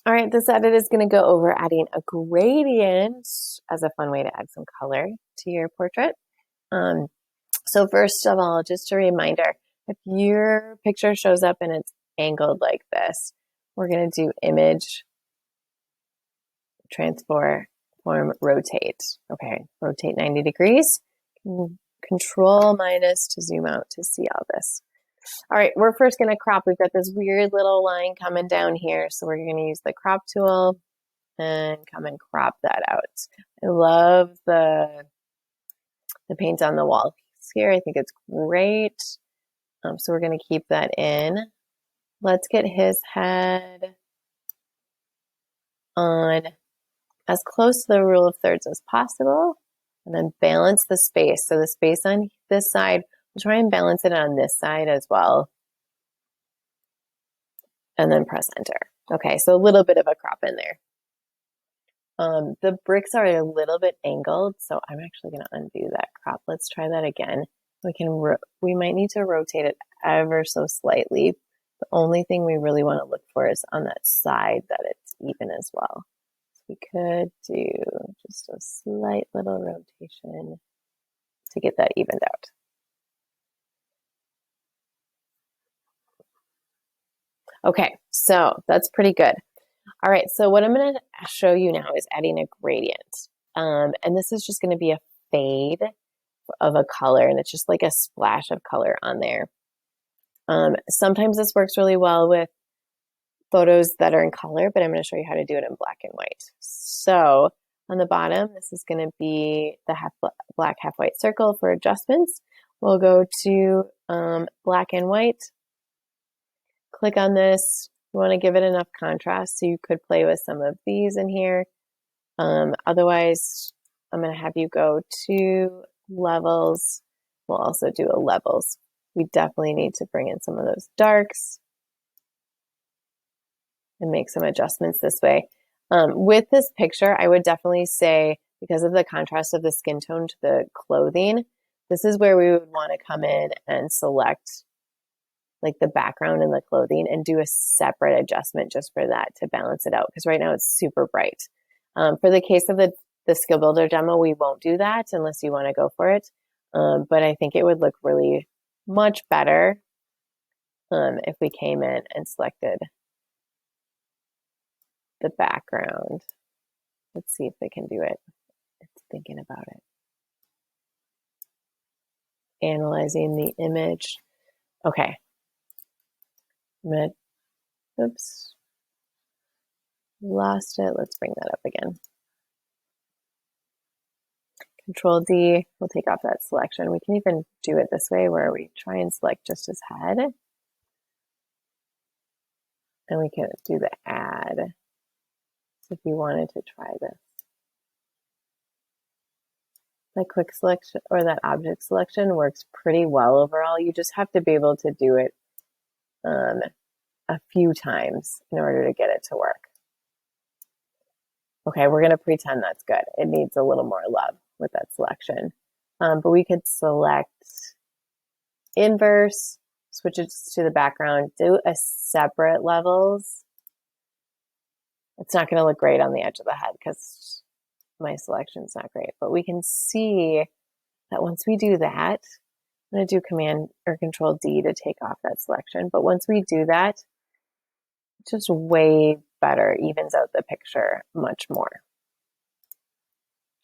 All right, this edit is going to go over adding a gradient as a fun way to add some color to your portrait. So first of all, just a reminder, if your picture shows up and it's angled like this, we're going to do image, transform, rotate. Okay, rotate 90 degrees. Control minus to zoom out to see all this. All right, we're first going to crop. We've got this weird little line coming down here, so we're going to use the crop tool and come and crop that out. I love the paint on the wall here. I think it's great. So we're going to keep that in. Let's get his head on as close to the rule of thirds as possible, and then balance the space. So the space on this side, we'll try and balance it on this side as well. And then press enter. Okay, so a little bit of a crop in there. The bricks are a little bit angled, so I'm actually going to undo that crop. Let's try that again. We might need to rotate it ever so slightly. The only thing we really want to look for is on that side that it's even as well. So we could do just a slight little rotation to get that evened out. Okay, so that's pretty good. All right, so what I'm going to show you now is adding a gradient. And this is just going to be a fade of a color, and it's just like a splash of color on there. Sometimes this works really well with photos that are in color, but I'm going to show you how to do it in black and white. So on the bottom, this is going to be the half black, half white circle for adjustments. We'll go to black and white. Click on this. You want to give it enough contrast, so you could play with some of these in here. Otherwise, I'm going to have you go to levels. We'll also do a levels. We definitely need to bring in some of those darks and make some adjustments this way. With this picture, I would definitely say, because of the contrast of the skin tone to the clothing, this is where we would want to come in and select like the background and the clothing and do a separate adjustment just for that to balance it out, because right now it's super bright. For the case of the skill builder demo, we won't do that unless you want to go for it. But I think it would look really much better if we came in and selected the background. Let's see if they can do it. It's thinking about it. Analyzing the image. Okay. Oops. Lost it. Let's bring that up again. Control D, we'll take off that selection. We can even do it this way where we try and select just his head. And we can do the add. So if you wanted to try this. That quick selection or that object selection works pretty well overall. You just have to be able to do it a few times in order to get it to work. Okay, we're going to pretend that's good. It needs a little more love with that selection. But we could select inverse, switch it to the background, do a separate levels. It's not going to look great on the edge of the head because my selection's not great. But we can see that once we do that, I'm going to do Command or Control D to take off that selection. But once we do that, it's just way better, evens out the picture much more.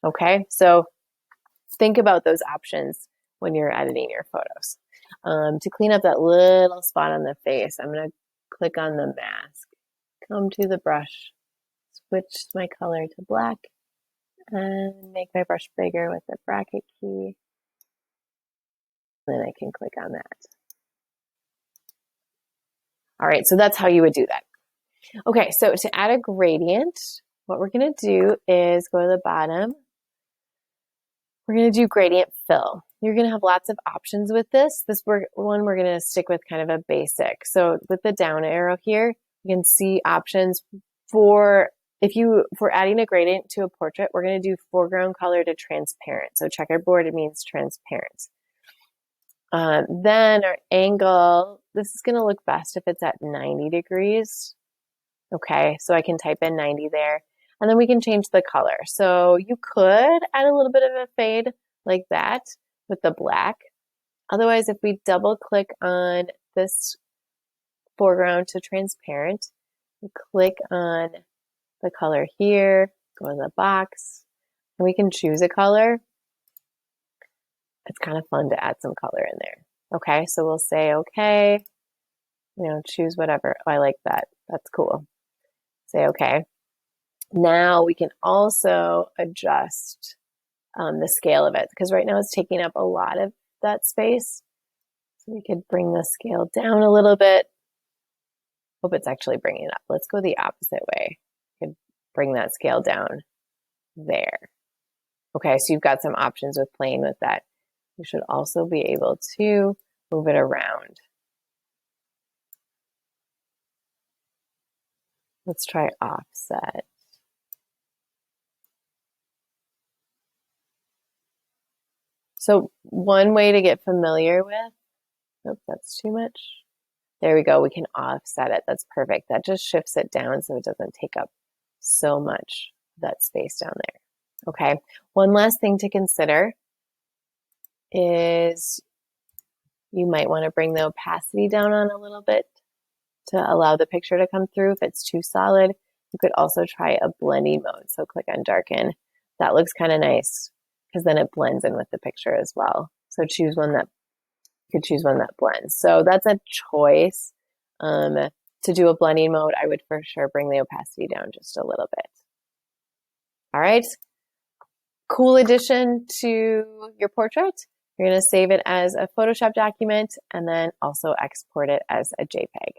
Okay, so think about those options when you're editing your photos. To clean up that little spot on the face, I'm going to click on the mask, come to the brush, switch my color to black, and make my brush bigger with the bracket key. Then I can click on that. All right, so that's how you would do that. Okay, so to add a gradient, what we're going to do is go to the bottom. We're going to do gradient fill. You're going to have lots of options with this. This one we're going to stick with kind of a basic. So with the down arrow here, you can see options for adding a gradient to a portrait. We're going to do foreground color to transparent. So checkerboard, it means transparent. Then our angle, this is going to look best if it's at 90 degrees. Okay, so I can type in 90 there, and then we can change the color. So you could add a little bit of a fade like that with the black. Otherwise, if we double click on this foreground to transparent, we click on the color here, go in the box, and we can choose a color. It's kind of fun to add some color in there. Okay, so we'll say, okay, choose whatever. Oh, I like that. That's cool. Say, okay. Now we can also adjust the scale of it because right now it's taking up a lot of that space. So we could bring the scale down a little bit. Hope it's actually bringing it up. Let's go the opposite way. We could bring that scale down there. Okay, so you've got some options with playing with that. You should also be able to move it around. Let's try offset. So one way to get familiar with, nope, that's too much. There we go, we can offset it. That's perfect. That just shifts it down so it doesn't take up so much of that space down there. Okay, one last thing to consider is you might want to bring the opacity down on a little bit to allow the picture to come through. If it's too solid, you could also try a blending mode. So click on darken. That looks kind of nice because then it blends in with the picture as well. So choose one that blends. So that's a choice. To do a blending mode, I would for sure bring the opacity down just a little bit. All right. Cool addition to your portrait. You're going to save it as a Photoshop document and then also export it as a JPEG.